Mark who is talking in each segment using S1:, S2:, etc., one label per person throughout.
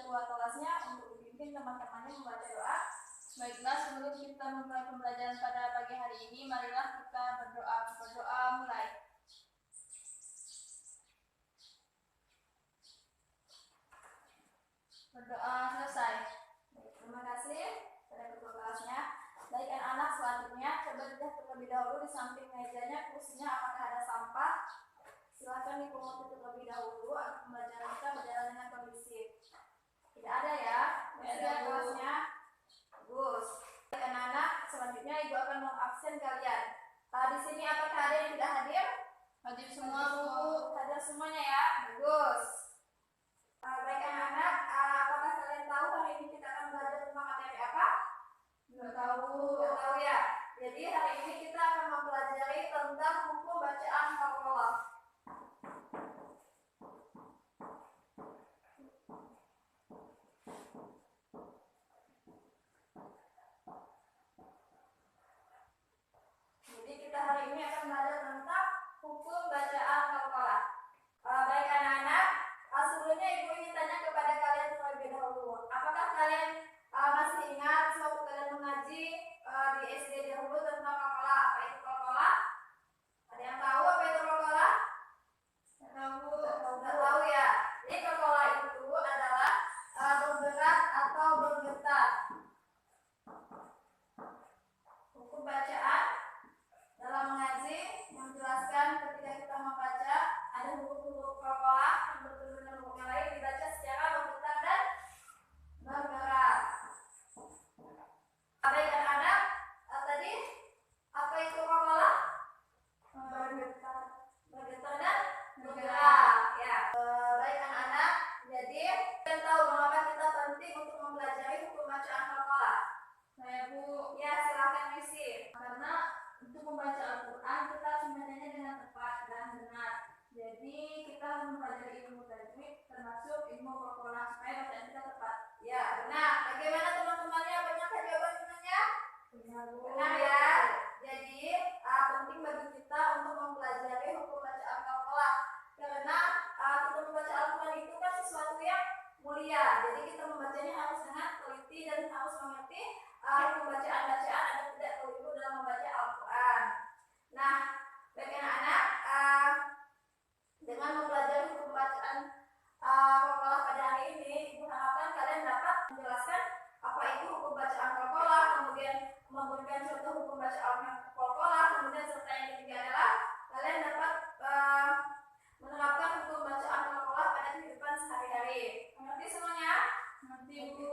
S1: keluar kelasnya untuk dipimpin teman-temannya membaca doa. Baiklah, sebelum kita memulai pembelajaran pada pagi hari ini, marilah kita berdoa. Berdoa mulai. Berdoa selesai. Terima kasih pada ketua kelasnya. Baik anak-anak, selanjutnya coba dilihat terlebih dahulu di samping mejanya, kursinya apakah ada sampah. Silakan dipungut terlebih dahulu agar pembelajaran kita berjalan dengan kondusif. Tidak ada ya? Tidak ada kelasnya. Bagus. Baik anak-anak, selanjutnya ibu akan mengabsen kalian. Di sini apakah ada yang tidak hadir? Hadir semua, Bu. Hadir semuanya ya. Bagus. Baik anak-anak, apakah kalian tahu hari ini kita akan belajar tentang materi apa? Nggak tahu. Nggak tahu ya. Jadi hari ini kita akan mempelajari tentang hukum bacaan qalqalah. Jadi kita hari ini akan belajar tentang hukum bacaan qalqalah. Baik anak-anak, sebelumnya ibu ingin tanya kepada kalian terlebih dahulu. Apakah kalian masih ingat sewaktu kalian mengaji di SD dahulu tentang qalqalah? Apa itu qalqalah? Ada yang tahu apa itu qalqalah? Nggak tahu ya. Jadi qalqalah itu adalah bergerak atau bergetar. Hukum bacaan dalam mengaji menjelaskan ketika kita membaca ada huruf-huruf qalqalah yang bertemu dengan huruf yang lain dibaca secara bergetar dan bergerak. Baik anak-anak, tadi apa itu qalqalah? Bergetar dan bergerak. Ya. Baik anak-anak, jadi kalian tahu mengapa kita penting untuk mempelajari hukum bacaan qalqalah? Saya Bu. Ya, silakan isi. Karena untuk membaca Al-Quran kita harus membacanya dengan tepat dan benar. Jadi kita harus mempelajari ilmu tajwid termasuk ilmu qalqalah supaya bacaan kita tepat. Ya, benar. Bagaimana teman-temannya? Benar jawabannya? Benar ya. Jadi penting bagi kita untuk mempelajari hukum bacaan qalqalah karena kita membaca Al-Quran itu kan sesuatu yang mulia. Jadi kita membacanya harus dengan teliti dan harus mengerti hukum bacaan-bacaan ada tidak keliru dalam membaca Al-Quran. Nah, bagi anak-anak, dengan mempelajari hukum bacaan qalqalah pada hari ini, ibu harapkan kalian dapat menjelaskan apa itu hukum bacaan qalqalah, kemudian memberikan contoh hukum bacaan qalqalah, kemudian serta yang ketiga adalah kalian dapat menerapkan hukum bacaan qalqalah pada kehidupan sehari-hari. Mengerti semuanya? Mengerti Bu.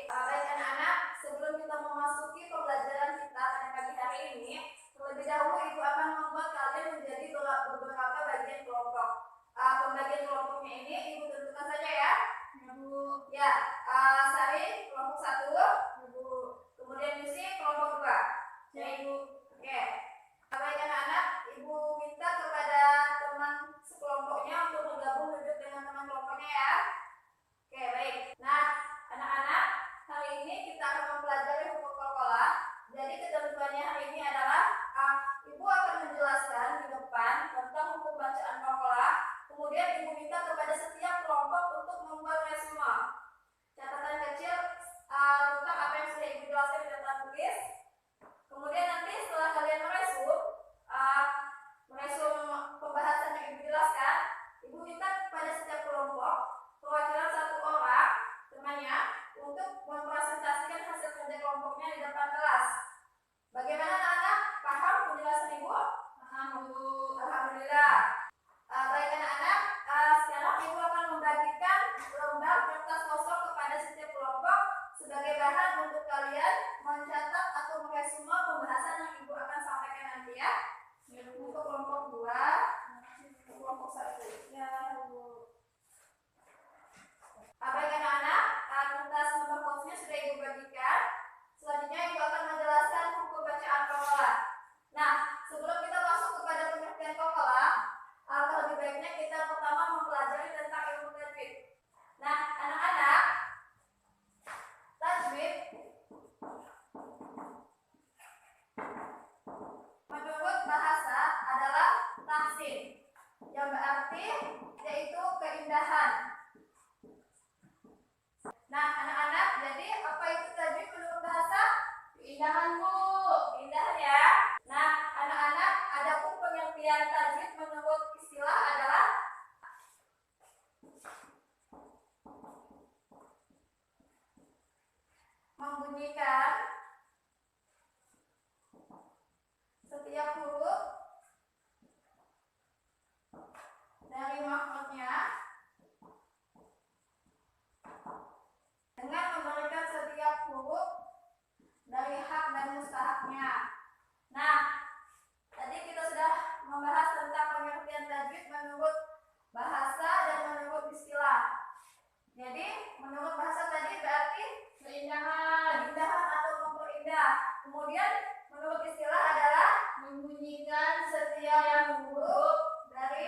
S1: Baik anak-anak, sebelum kita memasuki pembelajaran kita pada pagi hari ini, terlebih dahulu ibu akan membuat kalian menjadi beberapa bagian kelompok. Pembagian kelompoknya ini ibu tentukan saja ya. Ya Bu. Ya, Sari kelompok 1, Ibu. Kemudian Yusi kelompok 2. Ya Ibu. Oke. Baik anak-anak, ibu minta kepada teman sekelompoknya untuk bergabung duduk dengan teman kelompoknya ya. Oke, baik. Nah, anak-anak, hari ini kita akan mempelajari hukum qalqalah. Jadi ketentuannya hari ini adalah ibu akan menjelaskan di depan tentang hukum bacaan qalqalah. Kemudian ibu minta kepada setiap kelompok untuk membuat resume, catatan kecil tentang apa yang sudah ibu jelaskan di catatan tulis. Kemudian nanti setelah kalian meresum pembahasan yang ibu jelaskan, ibu minta kepada setiap kelompok perwakilan 1 orang temannya untuk mempresentasikan hasil kerja kelompoknya di depan kelas. Bagaimana anak-anak? Paham penjelasan ibu? Paham Bu. Alhamdulillah. Baik anak-anak, sekarang ibu akan membagikan lembar kertas kosong kepada setiap kelompok sebagai bahan untuk kalian mencatat atau meresume pembahasan yang ibu akan sampaikan nanti ya. Untuk kelompok 2, kelompok 1. Ya Bu. Baik anak-anak, kertas nomor kosnya sudah ibu bagikan. Selanjutnya ibu akan menjelaskan hukum bacaan qalqalah. Nah, sebelum kita masuk kepada pengertian qalqalah, lebih baiknya kita pertama mempelajari tentang ilmu tajwid. Nah, anak-anak, tajwid menurut bahasa adalah tahsin, yang berarti yaitu keindahan. membunyikan setiap huruf dari makrotnya dengan memberikan setiap huruf dari hak dan mustahaknya. Nah, tadi kita sudah membahas tentang pengertian tajwid menurut bahasa dan menurut istilah. Jadi, menurut bahasa tadi berarti keindahan atau memperindah. Kemudian, menurut istilah adalah membunyikan setiap huruf dari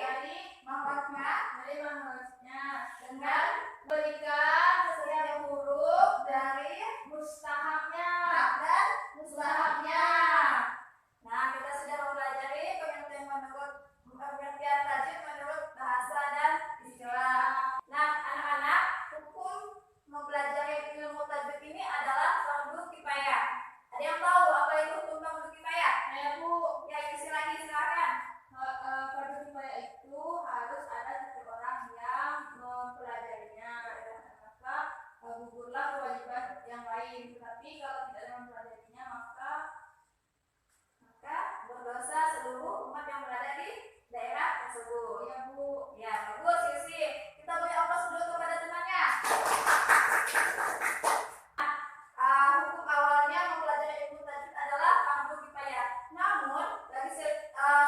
S1: makrotnya dengan berikan setiap huruf dari mustahaknya dan mustahaknya. Nah, kita sudah mempelajari pengertian tajwid menurut bahasa dan istilah. Nah, anak-anak, hukum mempelajari ilmu tajwid ini adalah fardu kifayah. Ada yang tahu apa itu hukum fardu kifayah? Ya, Bu. Ya, isi lagi silakan. Fardu kifayah itu harus ada seseorang yang mempelajarinya, maka gugurlah kewajiban yang lain. Tetapi kalau tidak ada mempelajarinya, maka berdosa seluruh umat yang berada di daerah tersebut. Ya, Bu. Ya, bagus, Sisi. Kita beri aplaus dulu kepada temannya. Hukum awalnya mempelajari ilmu tajwid adalah fardu kifayah. Namun, bagi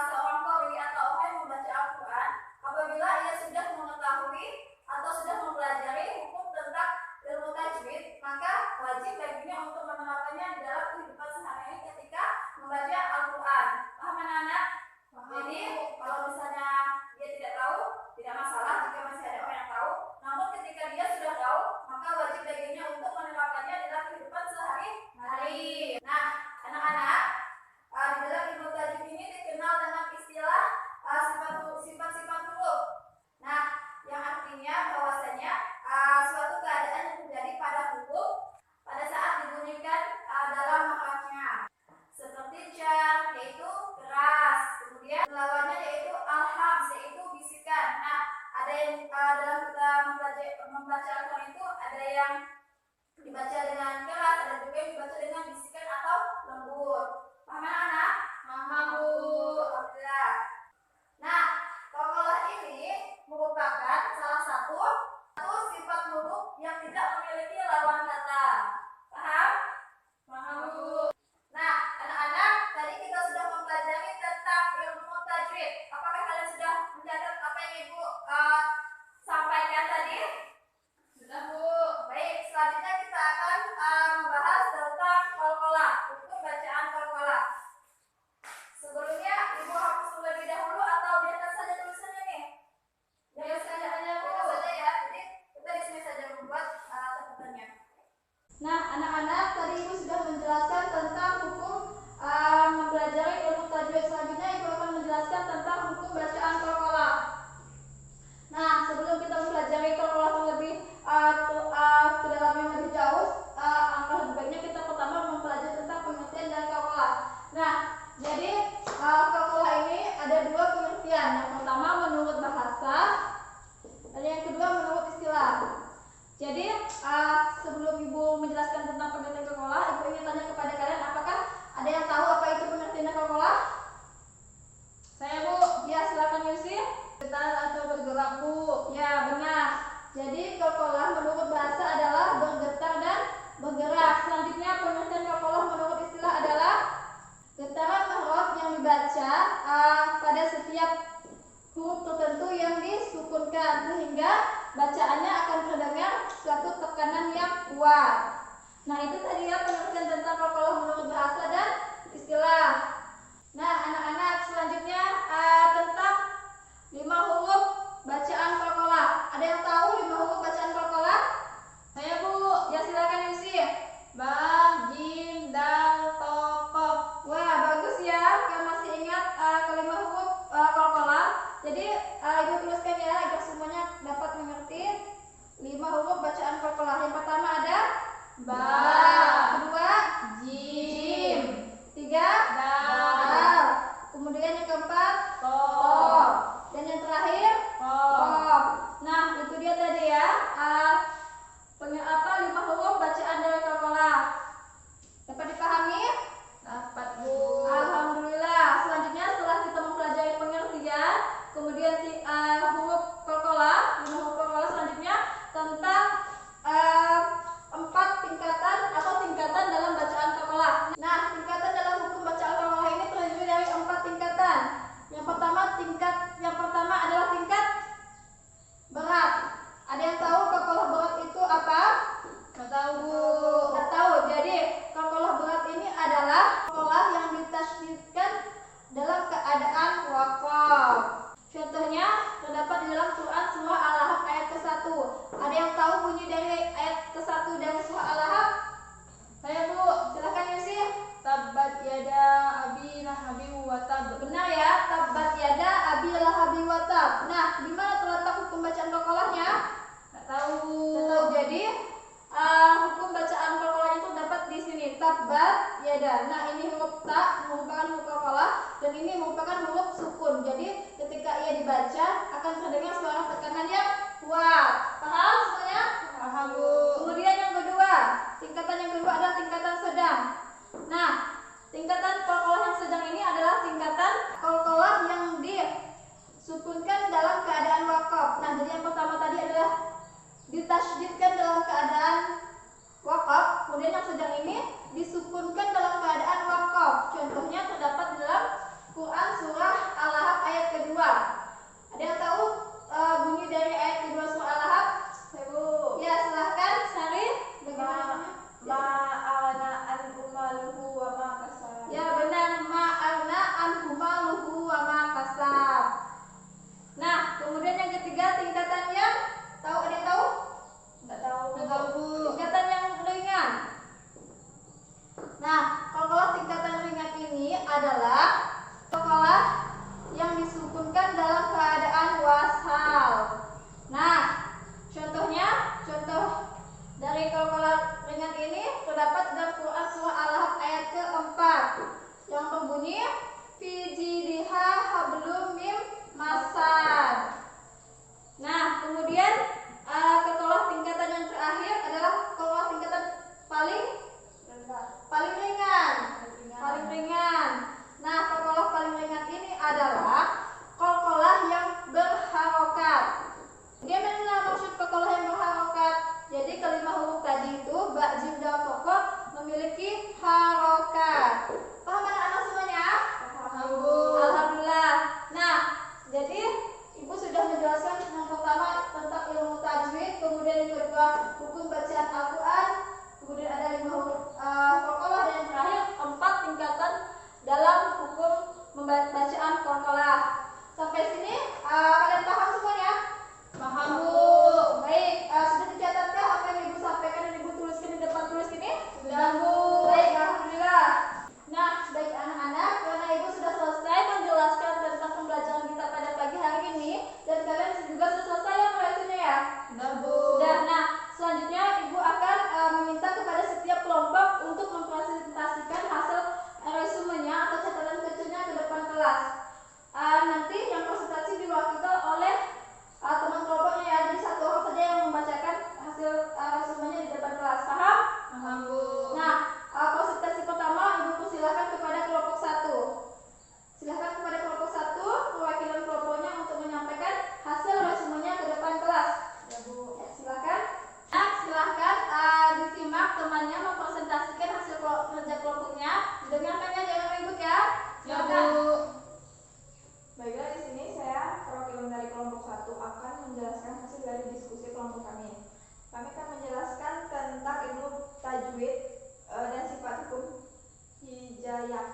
S1: seorang qari atau orang yang membaca Al-Quran, apabila ia sudah mengetahui atau sudah mempelajari hukum tentang ilmu tajwid, maka wajib baginya untuk menerapkannya di dalam kehidupan sehari-hari ketika membaca Al-Quran. Paham anak-anak? Jadi, kalau misalnya dia tidak tahu, tidak masalah jika masih ada orang yang tahu. Namun ketika dia sudah tahu, maka wajib baginya untuk menerapkannya di dalam kehidupan sehari-hari. Nah, anak-anak, di dalam ilmu tajwid ini dikenal dengan istilah sifat-sifat huruf. Nah, yang artinya bahwasanya suatu keadaan yang terjadi pada huruf pada saat dibunyikan dalam makrotnya. Seperti jar, yaitu keras. Kemudian lawannya yaitu al-hams, yaitu bisikan. Nah, ada yang dalam kita membaca Al-Quran itu ada yang dibaca dengan keras, ada juga yang dibaca dengan bisikan atau lembut. Paham anak? Paham, Bu. Alhamdulillah. Nah, qalqalah ini merupakan salah satu sifat huruf yang tidak memiliki lawan kata. Paham? Paham, Bu. Nah, anak-anak, tadi kita sudah mempelajari tentang ilmu tajwid. Apakah kalian sudah mencatat apa yang Ibu sampaikan tadi? Sudah, Bu. Baik, selanjutnya kita akan membahas tentang qalqalah, hukum bacaan qalqalah. Sebelumnya, Ibu hapus terlebih dahulu atau biarkan saja tulisannya nih? Biarkan saja ya. Jadi, kita di sini saja membuat catatannya. Nah, anak-anak, tadi Ibu sudah menjelaskan tentang hukum mempelajari ilmu tajwid. Selanjutnya Ibu akan menjelaskan tentang hukum bacaan qalqalah. Nah, sebelum kita mempelajari qalqalah terlebih ke dalam yang lebih jauh, angka lebih baiknya kita pertama mempelajari tentang pengertian dari qalqalah. Nah, jadi qalqalah ini ada dua pengertian. Yang pertama menurut bahasa, dan yang kedua menurut istilah. Jadi sebelum Ibu menjelaskan tentang pengertian qalqalah, Ibu ingin tanya kepada kalian, apakah ada yang tahu apa itu pengertian qalqalah? Saya, Bu. Ya, silakan Yusi. Bergetar atau bergerak, Bu. Ya, benar. Jadi qalqalah menurut bahasa adalah bergetar dan bergerak. Selanjutnya pengertian qalqalah menurut istilah adalah getaran makrot yang dibaca pada setiap huruf tertentu yang disukunkan sehingga bacaannya akan terdengar suatu tekanan yang kuat. Nah, itu tadi ya pengertian tentang qalqalah menurut bahasa dan istilah. Nah, anak-anak, selanjutnya tentang 5 huruf bacaan qalqalah. Ada yang tahu 5 huruf bacaan qalqalah? Saya, Bu. Ya, silakan Yusi. Ba, jim, dal, to, qaf. Wah, bagus ya. Kalian masih ingat kelima huruf qalqalah. Jadi Ibu tuliskan ya agar semuanya dapat mengerti 5 huruf bacaan qalqalah. Yang pertama ada ba, kedua jim, tiga dal, kemudian yang keempat berbeda. Nah, ini huruf ta merupakan huruf qalqalah dan ini merupakan huruf sukun. Jadi ketika ia dibaca akan terdengar suara tekanan yang kuat. Paham semuanya?
S2: Paham, Bu.
S1: Kemudian yang kedua, tingkatan yang kedua adalah tingkatan sedang. Nah, tingkatan qalqalah yang sedang ini adalah tingkatan qalqalah yang disukunkan dalam keadaan waqaf. Nah, jadi yang pertama tadi adalah ditasydidkan dalam keadaan waqaf, kemudian yang sedang ini disukunkan dalam keadaan waqaf. Contohnya terdapat dalam Quran surah Al-Lahab ayat kedua. Ada yang tahu bunyi dari ayat kedua surah Al-Lahab?
S2: Bu.
S1: Ya, silahkan Sari. Bagaimana?
S2: Ma'ana anhu maluhu wa ma kasab.
S1: Ya, benar. Ma'ana anhu maluhu wa ma kasab. Nah, kemudian yang ketiga tingkatan yang tahu, ada yang tahu?
S2: Enggak tahu.
S1: Nggak tahu, Bu. Tingkatan yang ringan. Nah, qalqalah tingkatan ringan ini adalah qalqalah yang disukunkan dalam keadaan wasal. Nah, contoh dari qalqalah ringan ini terdapat dalam Quran surah Al-Lahab ayat keempat yang berbunyi fi jidha hablum mim masad. Nah, kemudian qalqalah tingkatan yang terakhir adalah qalqalah tingkatan paling ringan. Nah, qalqalah paling ringan ini adalah qalqalah yang berharokat. Bagaimana maksud qalqalah yang berharokat? Jadi kelima huruf tadi itu ba, jim, dal, tokoh memiliki harokat. Paham anak-anak semuanya?
S2: Paham, Bu.
S1: Alhamdulillah. Nah, jadi Ibu sudah menjelaskan yang pertama tentang ilmu tajwid, kemudian yang kedua hukum bacaan Al-Quran, kemudian ada 5 huruf qalqalah, dan yang terakhir 4 tingkatan dalam hukum bacaan qalqalah. Sampai sini kalian paham semuanya?
S2: Paham, Bu.
S1: Baik, sudah dicatatkah apa yang Ibu sampaikan dan Ibu tuliskan di depan tulis ini?
S2: Sudah, Bu.
S1: Baik, alhamdulillah. Nah, baik anak-anak, karena Ibu sudah selesai menjelaskan tentang pembelajaran kita pada pagi hari ini, dan kalian juga sudah selesai ya proyeksinya ya?
S2: Sudah, Bu.
S1: Sudah. Nah, selanjutnya Ibu akan meminta kepada setiap kelompok untuk mempresentasikan hasil resumenya atau catatan kecilnya ke depan kelas. Nanti yang presentasi diwakili oleh teman kelompoknya ya, jadi satu orang saja yang membacakan hasil resumenya di depan kelas. Paham?
S2: Paham, Bu.
S1: Nah, presentasi pertama Ibu persilahkan kepada kelompok 1. Silakan kepada kelompok 1 perwakilan kelompoknya untuk menyampaikan hasil resumenya ke depan kelas.
S2: Ya, Bu.
S1: Ya, silakan. Nah, silakan disimak temannya mempresentasikan hasil kerja kelompoknya. Dengarkan ya, jangan ribut ya.
S2: Ya,
S1: Silakan.
S2: Bu. Baiklah, di sini saya perwakilan dari kelompok 1 akan menjelaskan hasil dari diskusi kelompok kami. Kami akan menjelaskan tentang ilmu tajwid dan sifat hukum hijayah.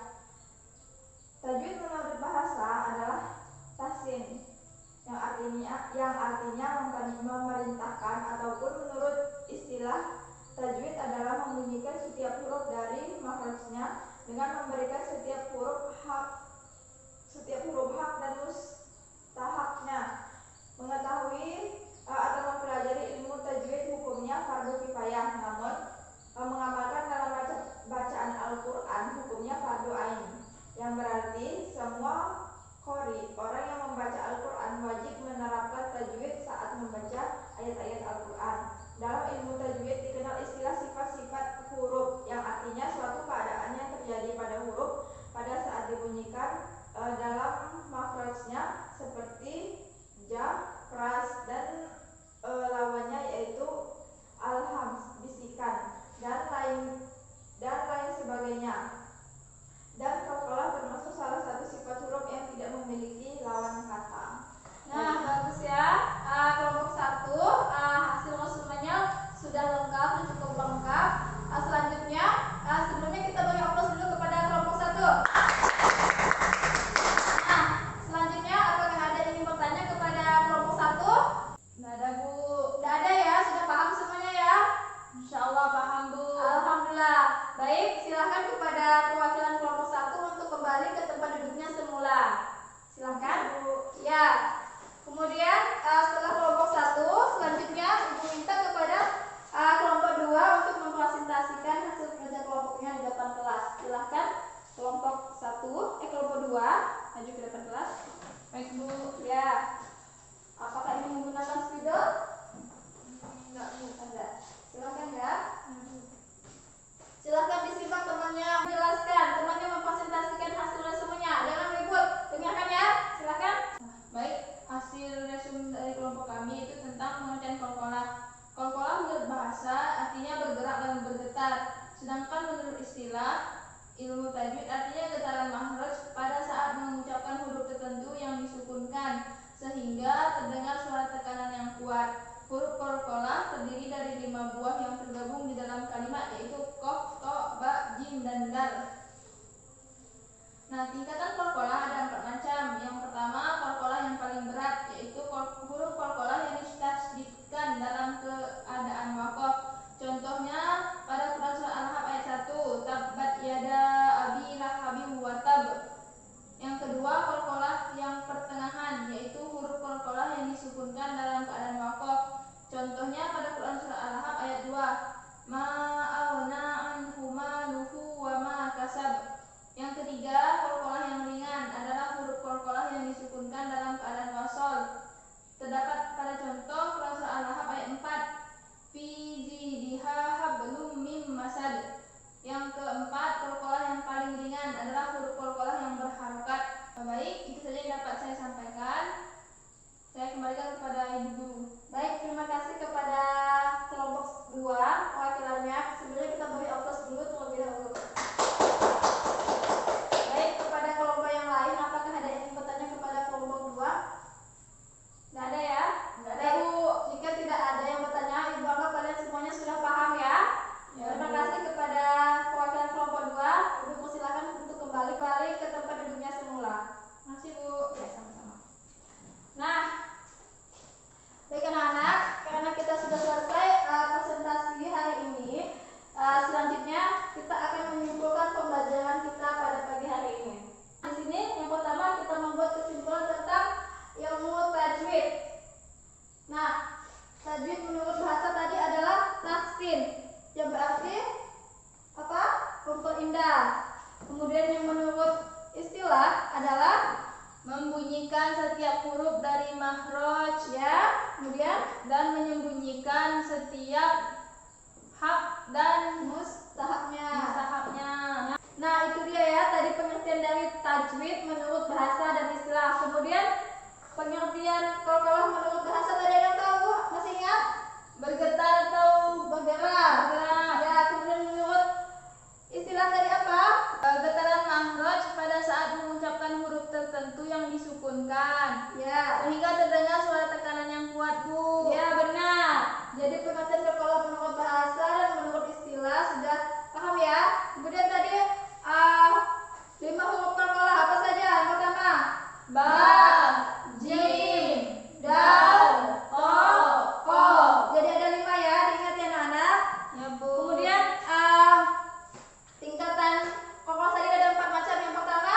S2: Tajwid menurut bahasa adalah tahsin, yang artinya memerintahkan, ataupun menurut istilah tajwid adalah membunyikan setiap huruf dari makhrajnya dengan memberikan setiap huruf bergetar. Sedangkan menurut istilah ilmu tajwid artinya getaran makhraj pada saat mengucapkan huruf tertentu yang disukunkan sehingga terdengar suara tekanan yang kuat. Huruf qalqalah terdiri dari 5 buah yang tergabung di dalam kalimat, yaitu qaf, to, ba, jim, dan dal. Nah, tingkatan qalqalah ada 4 macam. Yang pertama, qalqalah yang paling berat, yaitu huruf qalqalah yang ditasydidkan dalam keadaan waqaf. Contohnya pada Quran surah Al-Ahzab ayat 1, tabbat yada abi lahabin wa tab. Yang kedua, qalqalah yang pertengahan, yaitu huruf qalqalah yang disukunkan dalam keadaan waqaf. Contohnya pada Quran surah Al-Ahzab ayat 2, ma aghna anhu maluhu wa ma kasab. Yang ketiga, qalqalah yang ringan adalah huruf qalqalah yang disukunkan dalam keadaan wasol. Terdapat pada contoh Quran surah Al-Ahzab ayat 4, fi zidiha hablum mim masad. Yang keempat, qalqalah yang paling ringan adalah huruf qalqalah yang berharokat. Baik, itu saja yang dapat saya sampaikan. Saya kembalikan kepada Ibu Guru.
S1: Baik, terima kasih kepada kelompok 2 wakilannya. Sebelumnya kita beri aplaus dulu terlebih dahulu. Baik, kepada kelompok yang lain, apakah ada yang ingin bertanya kepada kelompok 2? Nggak ada ya? Nggak ada, Bu. Jika tidak ada yang bertanya, Ibu anggap kalian semuanya sudah paham ya? Terima kasih kepada perwakilan kelompok 2. Ibu persilakan untuk kembali ke tempat duduknya semula.
S2: Terima kasih, Bu.
S1: Ya, sama-sama. Nah, baik anak-anak, karena kita sudah selesai presentasi hari ini, selanjutnya kita akan menyimpulkan pembelajaran kita pada pagi hari ini. Di sini yang pertama kita membuat kesimpulan tentang ilmu tajwid. Nah, tajwid menurut bahasa tadi adalah tahsin, yang berarti apa? Memperindah. Kemudian yang menurut istilah adalah
S2: membunyikan setiap huruf dari makhraj,
S1: ya, kemudian
S2: dan menyembunyikan setiap hak dan
S1: mustahaknya. Nah, itu dia ya tadi pengertian dari tajwid menurut bahasa dan istilah. Kemudian pengertian qalqalah menurut bahasa tadi ada yang tahu? Masih ingat?
S2: bergetar atau
S1: Bergerak. Ya, kemudian menurut istilah tadi apa?
S2: getaran makhraj pada saat mengucapkan huruf tertentu yang disukunkan
S1: Ya.
S2: sehingga terdengar suara tekanan yang kuat, Bu.
S1: Ya, benar. Jadi pengertian qalqalah menurut bahasa dan menurut istilah sudah paham ya? Kemudian tadi 5 huruf qalqalah apa saja? Yang pertama,
S2: Ba,
S1: jim, dal, to, qaf. Jadi ada 5 ya, diingat ya anak-anak.
S2: ya, Bu.
S1: Kemudian tingkatan qalqalah tadi ada 4 macam. Yang pertama,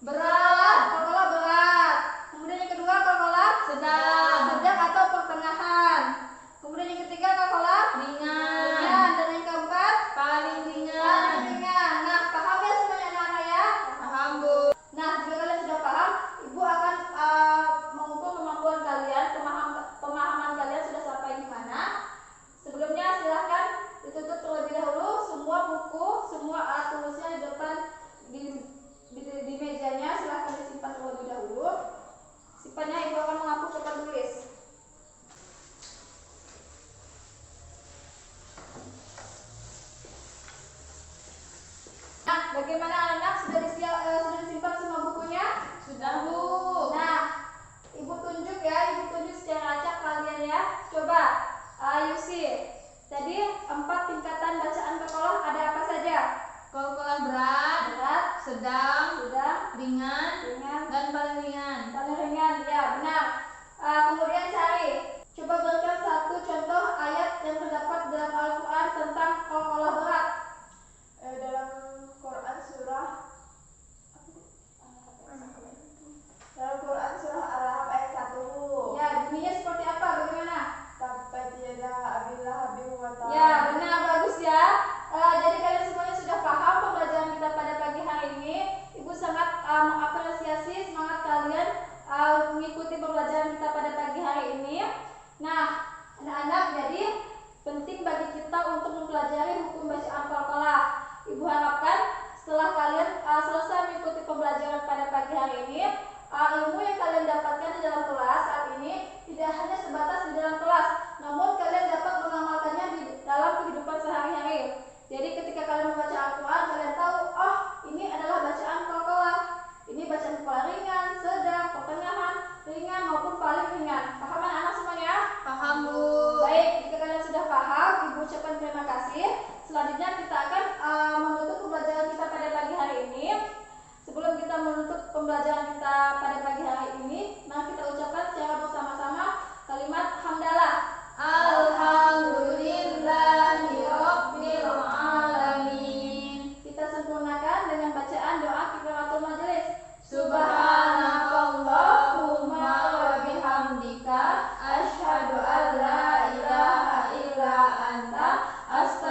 S2: berat,
S1: qalqalah berat. Kemudian yang kedua, qalqalah
S2: sedang,
S1: atau pertengahan. Kemudian yang ketiga, qalqalah
S2: ringan,
S1: dan yang keempat,
S2: paling
S1: paling
S2: ringan.
S1: ringan. Nah, paham ya semuanya anak-anak ya?
S2: Paham, Bu.
S1: Nah, jika kalian sudah paham, Ibu akan mengukur kemampuan kalian, pemahaman kalian sudah sampai di mana. Sebelumnya silahkan ditutup terlebih dahulu semua buku, semua alat tulisnya di depan di mejanya, silahkan disimpan terlebih dahulu. Simpannya Ibu akan menghapus tempat tulis. Nah, bagaimana anak-anak sudah disimpan semua bukunya?
S2: Sudah, Bu.
S1: Nah, Ibu tunjuk ya, Ibu tunjuk secara acak kalian ya. Coba, you see. Tadi 4 tingkatan bacaan qalqalah ada apa saja?
S2: Qalqalah berat,
S1: Berat,
S2: sedang, ringan,
S1: ringan,
S2: dan paling ringan.
S1: paling ringan. Ya, benar. Kemudian cari. Coba berikan satu contoh ayat yang terdapat dalam Al-Quran tentang qalqalah berat.
S2: Dalam Quran surah Al-Ahzab ayat 1.
S1: Ya, bunyinya seperti apa? Bagaimana?
S2: Tabbat yada abi lahabin wa tab.
S1: Ya, benar, bagus ya. Jadi kalian semuanya sudah paham pembelajaran kita pada pagi hari ini. Ibu sangat mengapresiasi semangat kalian mengikuti pembelajaran kita pada pagi hari ini. Nah, anak-anak, jadi penting bagi kita untuk mempelajari hukum bacaan qalqalah. Ibu harapkan setelah kalian selesai mengikuti pembelajaran pada pagi hari ini, ilmu yang kalian dapatkan di dalam kelas saat ini tidak hanya sebatas di dalam kelas, namun kalian dapat mengamalkannya di dalam kehidupan sehari-hari. mengucapkan terima kasih. Selanjutnya kita akan menutup pembelajaran kita pada pagi hari ini. Sebelum kita menutup pembelajaran kita pada pagi hari ini, mari kita ucapkan secara bersama-sama kalimat hamdalah. Alhamdulillahirabbil alamin. Kita sempurnakan dengan bacaan doa kifaratul majelis. Subhanakallahumma wa bihamdika asyhadu an la ilaha illa anta astaghfiruka